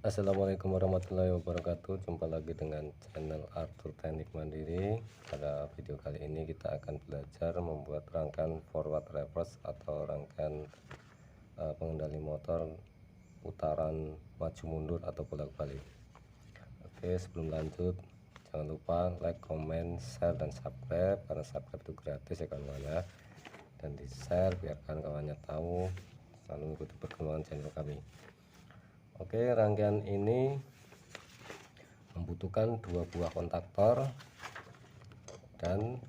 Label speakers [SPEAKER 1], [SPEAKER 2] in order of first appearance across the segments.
[SPEAKER 1] Assalamualaikum warahmatullahi wabarakatuh. Jumpa lagi dengan channel Arthur Teknik Mandiri. Pada video kali ini kita akan belajar membuat rangkaian forward reverse atau rangkaian pengendali motor putaran maju mundur atau bolak balik. Oke, sebelum lanjut jangan lupa like, comment, share, dan subscribe, karena subscribe itu gratis ya kawan ya, dan di share biar kawan-kawannya tahu selalu mengikuti perkembangan channel kami. Oke, rangkaian ini membutuhkan 2 buah kontaktor dan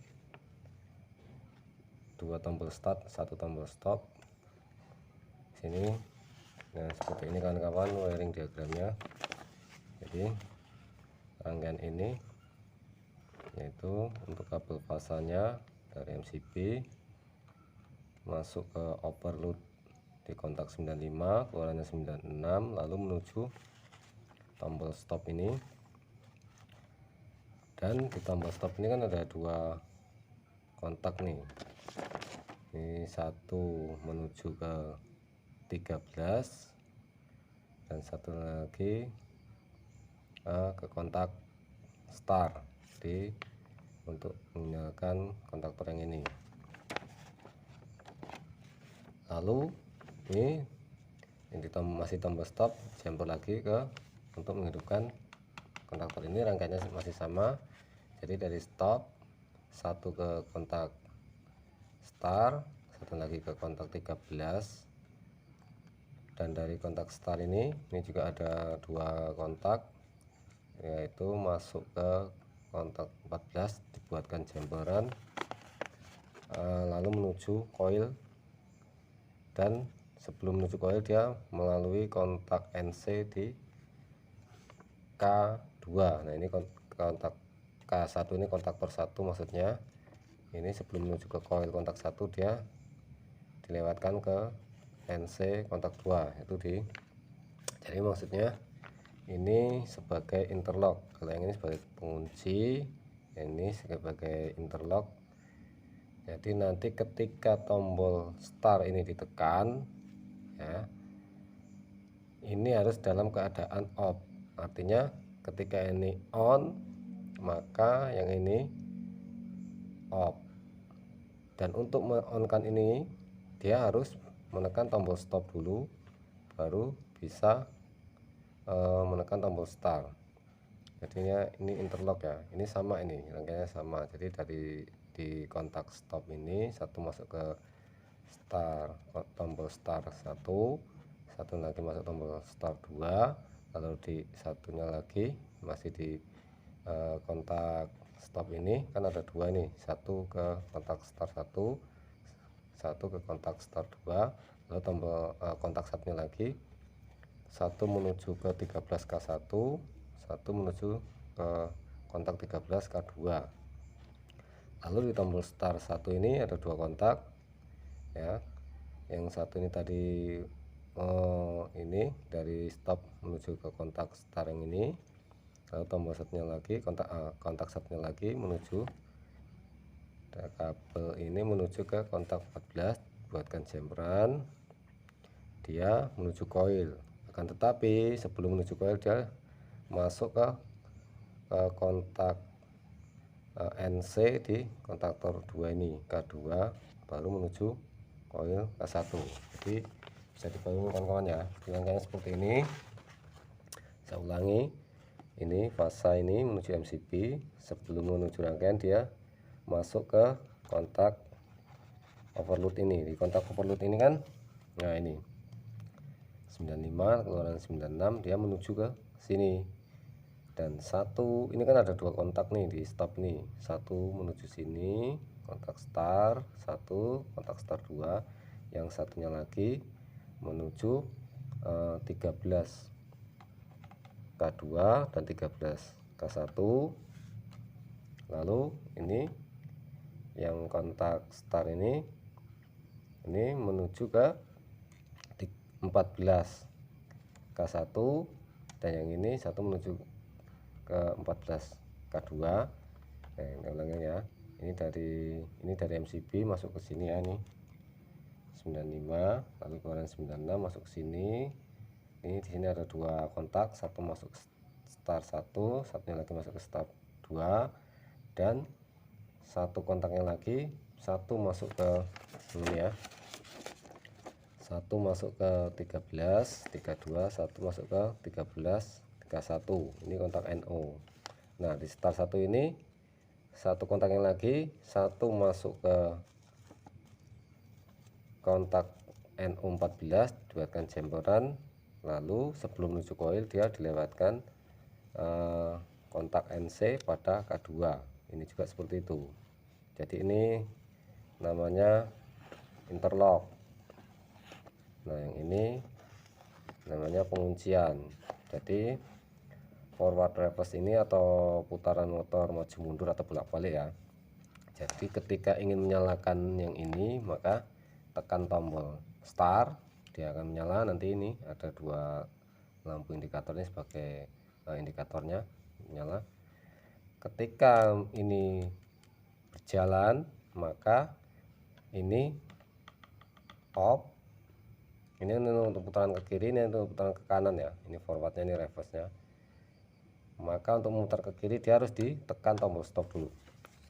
[SPEAKER 1] 2 tombol start, 1 tombol stop. Sini, nah seperti ini kawan-kawan wiring diagramnya. Jadi rangkaian ini yaitu untuk kabel fasanya dari MCB masuk ke overload di kontak 95, keluarannya 96, lalu menuju tombol stop ini. Dan di tombol stop ini kan ada 2 kontak nih, ini satu menuju ke 13 dan satu lagi ke kontak start untuk menyalakan kontaktor yang ini. Lalu ini masih tombol stop, jumper lagi ke untuk menghidupkan kontaktor ini. Rangkaiannya masih sama, jadi dari stop satu ke kontak start, satu lagi ke kontak 13, dan dari kontak start ini juga ada 2 kontak, yaitu masuk ke kontak 14 dibuatkan jumperan, lalu menuju coil, dan sebelum menuju coil dia melalui kontak NC di K2. Nah ini kontak K1 ini kontaktor 1 maksudnya. Ini sebelum menuju ke coil kontak 1 dia dilewatkan ke NC kontak 2 itu di. Jadi maksudnya ini sebagai interlock, kalau yang ini sebagai pengunci, ini sebagai interlock. Jadi nanti ketika tombol start ini ditekan ya, ini harus dalam keadaan off, artinya ketika ini on maka yang ini off, dan untuk me-on-kan ini dia harus menekan tombol stop dulu baru bisa menekan tombol start. Jadinya ini interlock ya, ini sama, ini rangkaiannya sama. Jadi dari di kontak stop ini satu masuk ke start, tombol start satu lagi masuk tombol start 2, lalu di satunya lagi masih di kontak stop ini kan ada 2 nih, satu ke kontak start 1 ke kontak start 2, lalu tombol kontak satunya lagi, satu menuju ke 13K1, satu menuju ke kontak 13K2. Lalu di tombol start 1 ini ada 2 kontak ya, yang satu ini tadi ini dari stop menuju ke kontak start yang ini, lalu tombol satunya lagi kontak satunya lagi menuju kabel ini menuju ke kontak 14, buatkan jumperan, dia menuju coil. Akan tetapi sebelum menuju coil dia masuk ke kontak NC di kontaktor 2 ini, K2, baru menuju coil K1. Jadi bisa dipahami kawan-kawan ya, rangkaiannya seperti ini. Saya ulangi, ini fasa ini menuju MCB, sebelum menuju rangkaian dia masuk ke kontak overload ini. Di kontak overload ini kan, nah ini 95 keluaran 96, dia menuju ke sini. Dan satu ini kan ada 2 kontak nih di stop nih, satu menuju sini kontak start 1, kontak start 2, yang satunya lagi menuju 13 K2 dan 13 K1. Lalu ini yang kontak start ini menuju ke 14 K1, dan yang ini satu menuju ke 14 K2. Nah, ini ulangnya ya, ini dari MCB masuk ke sini ya, nih 95, lalu keluaran 96 masuk ke sini, Ini di sini ada dua kontak, satu masuk ke start 1, satunya lagi masuk ke start 2, dan satu kontaknya lagi, satu masuk ke ini ya, satu masuk ke 13 32, satu masuk ke 13 31. Ini kontak NO. Nah di start 1 ini satu kontaknya lagi, satu masuk ke kontak NO14, dibuatkan jemporan, lalu sebelum menuju koil dia dilewatkan kontak NC pada K2. Ini juga seperti itu. Jadi ini namanya interlock. Nah yang ini namanya penguncian. Jadi forward reverse ini atau putaran motor maju mundur atau bolak balik ya. Jadi ketika ingin menyalakan yang ini, maka tekan tombol start, dia akan menyala. Nanti ini ada dua lampu indikatornya sebagai indikatornya menyala. Ketika ini berjalan, maka ini off. Ini untuk putaran ke kiri, ini untuk putaran ke kanan ya. Ini forwardnya, ini reverse nya. Maka untuk memutar ke kiri dia harus ditekan tombol stop dulu.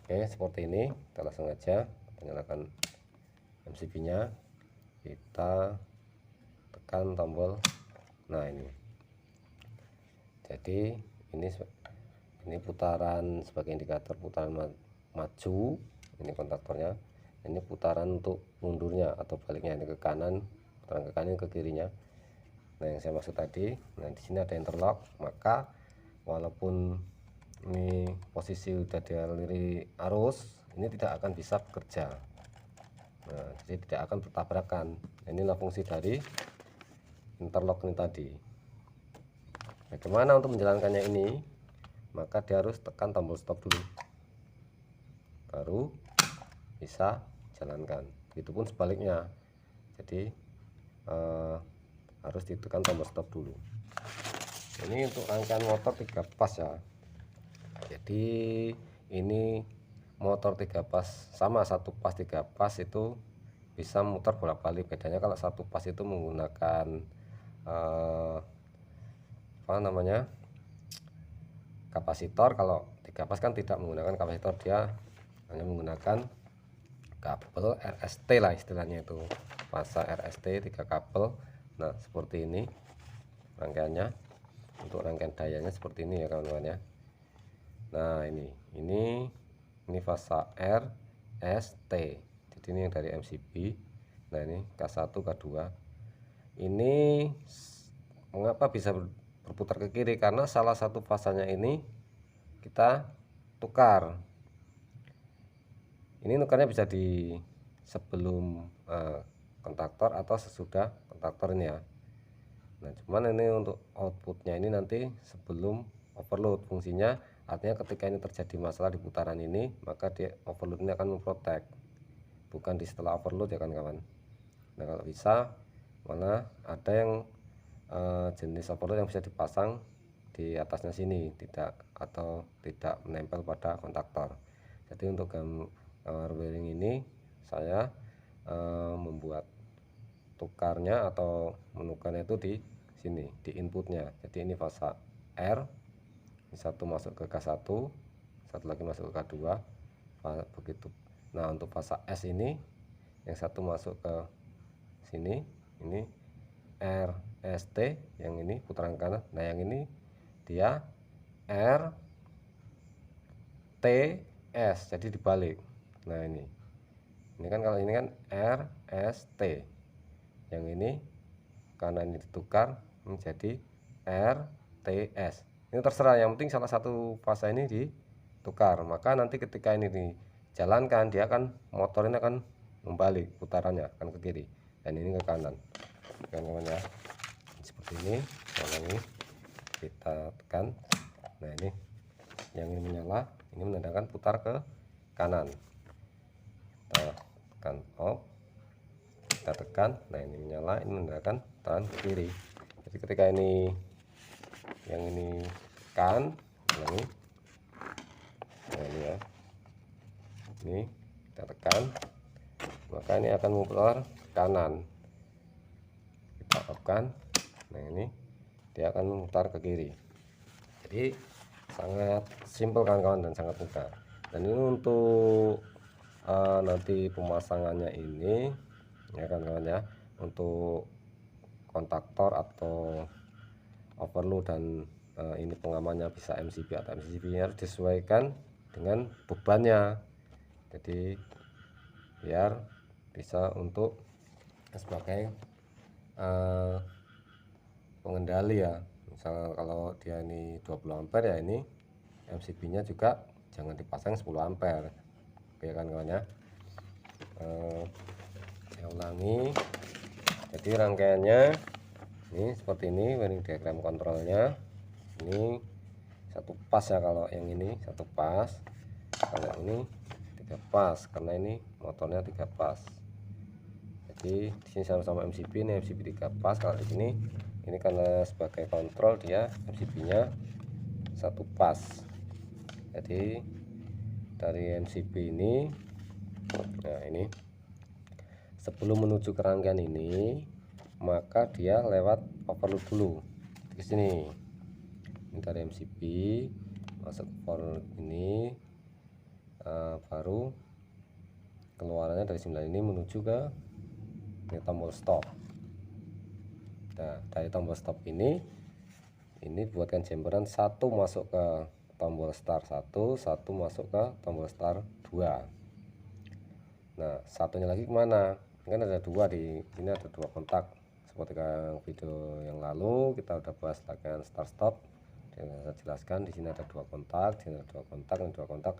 [SPEAKER 1] Oke, seperti ini. Kita langsung aja nyalakan MCB nya, kita tekan tombol. Nah ini, jadi ini putaran sebagai indikator putaran maju, ini kontaktornya. Ini putaran untuk mundurnya atau baliknya, ini ke kanan, putaran ke kanan, ke kirinya. Nah yang saya maksud tadi, nah di sini ada interlock, maka walaupun ini posisi udah dialiri arus, ini tidak akan bisa bekerja. Nah, jadi tidak akan bertabrakan. Inilah fungsi dari interlock ini tadi. Bagaimana untuk menjalankannya ini? Maka dia harus tekan tombol stop dulu, baru bisa jalankan. Begitupun sebaliknya. Jadi harus ditekan tombol stop dulu. Ini untuk rangkaian motor 3 pas ya. Jadi ini motor 3 pas sama, satu pas 3 pas itu bisa muter bolak-balik. Bedanya kalau satu pas itu menggunakan apa namanya, kapasitor. Kalau 3 pas kan tidak menggunakan kapasitor, dia hanya menggunakan kabel RST lah istilahnya, itu fasa RST 3 kabel. Nah seperti ini rangkaiannya. Untuk rangkaian dayanya seperti ini ya kawan-kawan ya. Nah ini fasa RST. Jadi ini yang dari MCB. Nah ini K1 K2. Ini mengapa bisa berputar ke kiri? Karena salah satu fasanya ini kita tukar. Ini nukarnya bisa di sebelum kontaktor atau sesudah kontaktor ini ya. Nah cuman ini untuk outputnya ini nanti sebelum overload. Fungsinya artinya ketika ini terjadi masalah di putaran ini, maka dia overload ini akan memprotek, bukan di setelah overload ya kan kawan. Nah kalau bisa, mana ada yang jenis overload yang bisa dipasang di atasnya sini, tidak atau tidak menempel pada kontaktor. Jadi untuk gambar wiring ini saya membuat tukarnya atau menukarnya itu di sini, di inputnya. Jadi ini fasa R, satu masuk ke K1, satu lagi masuk ke K2, begitu. Nah untuk fasa S ini yang satu masuk ke sini, ini RST, yang ini putaran kanan. Nah yang ini dia RTS, jadi dibalik. Nah ini kan kalau ini kan RST, yang ini karena ini ditukar menjadi RTS. Ini terserah, yang penting salah satu fasa ini ditukar. Maka nanti ketika ini dijalankan, dia akan motor ini akan membalik putarannya, akan ke kiri, dan ini ke kanan. Kawan-kawan ya, seperti ini. Kalau ini kita tekan, nah ini yang ini menyala, ini menandakan putar ke kanan. Kita tekan off, kita tekan, nah ini menyala, ini menandakan putaran ke kiri. Jadi ketika ini yang ini kan, ini, nah ini ya, ini kita tekan, maka ini akan memutar ke kanan. Kita off kan, nah ini dia akan memutar ke kiri. Jadi sangat simpel kawan-kawan dan sangat mudah. Dan ini untuk nanti pemasangannya ini ya kawan-kawan ya, untuk kontaktor atau overload dan ini pengamannya bisa MCB atau MCB nya harus disesuaikan dengan bebannya. Jadi biar bisa untuk sebagai pengendali ya. Misalnya kalau dia ini 20 ampere ya, ini MCB nya juga jangan dipasang 10 ampere. Oke kan kawan ya. Saya ulangi. Jadi rangkaiannya ini seperti ini, wiring diagram kontrolnya. Ini satu pas ya, kalau yang ini satu pas, kalau ini 3 pas karena ini motornya 3 pas. Jadi di sini sama-sama MCB, ini MCB 3 pas. Kalau di sini ini karena sebagai kontrol dia MCB-nya satu pas. Jadi dari MCB ini, nah ini sebelum menuju ke rangkaian ini maka dia lewat overload dulu di sini. Ini dari MCB masuk overload ini, baru keluarannya dari 9 ini menuju ke tombol stop. Nah dari tombol stop ini buatkan jemperan, satu masuk ke tombol start 1, satu masuk ke tombol start 2. Nah satunya lagi kemana? Kan ada dua, di sini ada 2 kontak seperti video yang lalu kita udah bahas rangkaian start stop. Saya jelaskan di sini ada 2 kontak, di sini ada 2 kontak dan 2 kontak.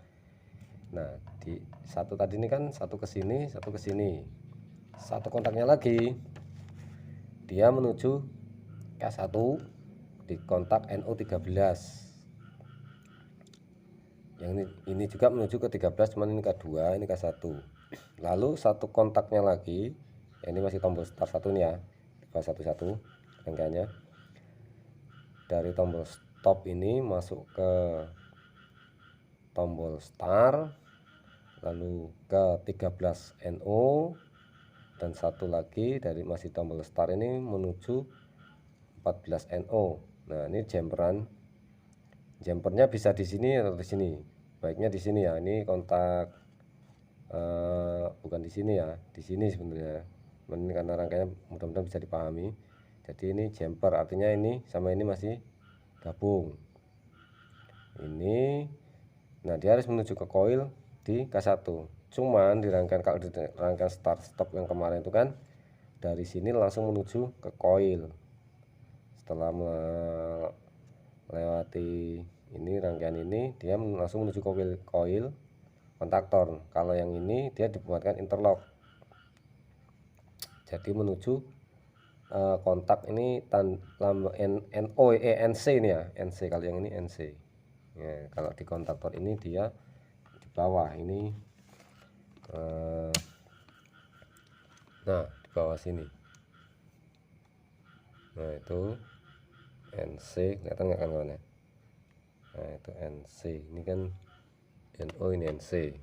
[SPEAKER 1] Nah di satu tadi ini kan satu ke sini, satu ke sini, satu kontaknya lagi dia menuju K1 di kontak NO13. Yang ini juga menuju ke 13, cuman ini K2, ini K1. Lalu satu kontaknya lagi, ini masih tombol start 1 nih ya, K11 rangkaiannya. Dari tombol stop ini masuk ke tombol start, lalu ke 13 NO, dan satu lagi dari masih tombol start ini menuju 14 NO. Nah ini jumpernya bisa di sini atau di sini, baiknya di sini ya. Ini kontak bukan di sini ya, di sini sebenarnya. Ini karena rangkaiannya mudah-mudahan bisa dipahami. Jadi ini jumper, artinya ini sama ini masih gabung. Ini, nah dia harus menuju ke coil di K1. Cuman di rangkaian, kalau di rangkaian start stop yang kemarin itu kan dari sini langsung menuju ke coil. Setelah melewati ini rangkaian ini, dia langsung menuju ke coil kontaktor. Kalau yang ini dia dibuatkan interlock, jadi menuju kontak ini NC ini ya, NC. Kalau yang ini NC ya, kalau di kontaktor ini dia di bawah ini, nah di bawah sini. Nah itu NC, kelihatan nggak kan kawan ya? Nah itu NC, ini kan NO, ini NC.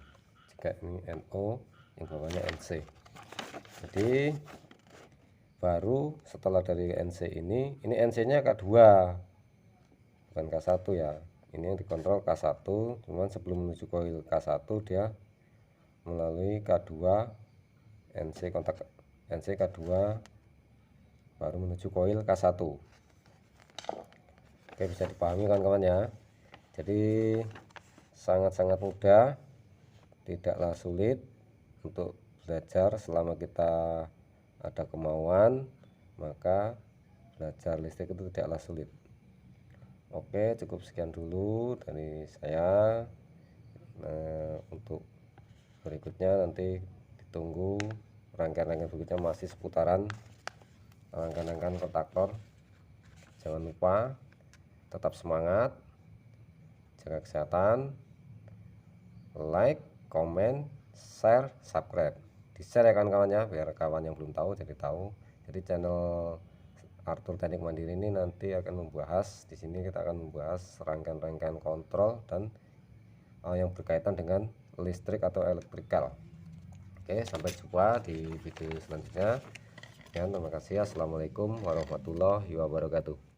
[SPEAKER 1] Jika ini NO, yang bawahnya NC. Jadi baru setelah dari NC ini NC nya K2 bukan K1 ya. Ini yang dikontrol K1, cuman sebelum menuju coil K1 dia melalui K2 NC, kontak NC K2 baru menuju coil K1. Oke, bisa dipahami kawan-kawan ya. Jadi sangat-sangat mudah, tidaklah sulit untuk belajar selama kita ada kemauan, maka belajar listrik itu tidaklah sulit. Oke, cukup sekian dulu dari saya. Nah, untuk berikutnya nanti ditunggu rangkaian-rangkaian berikutnya masih seputaran rangkaian-rangkaian kontaktor. Jangan lupa tetap semangat, jaga kesehatan, like, comment, share, subscribe. Di share ya kawan-kawan ya, biar kawan yang belum tahu jadi tahu. Jadi channel Arthur Teknik Mandiri ini nanti akan membahas, di sini kita akan membahas rangkaian-rangkaian kontrol dan yang berkaitan dengan listrik atau elektrikal. Oke, sampai jumpa di video selanjutnya. Dan terima kasih. Assalamualaikum warahmatullahi wabarakatuh.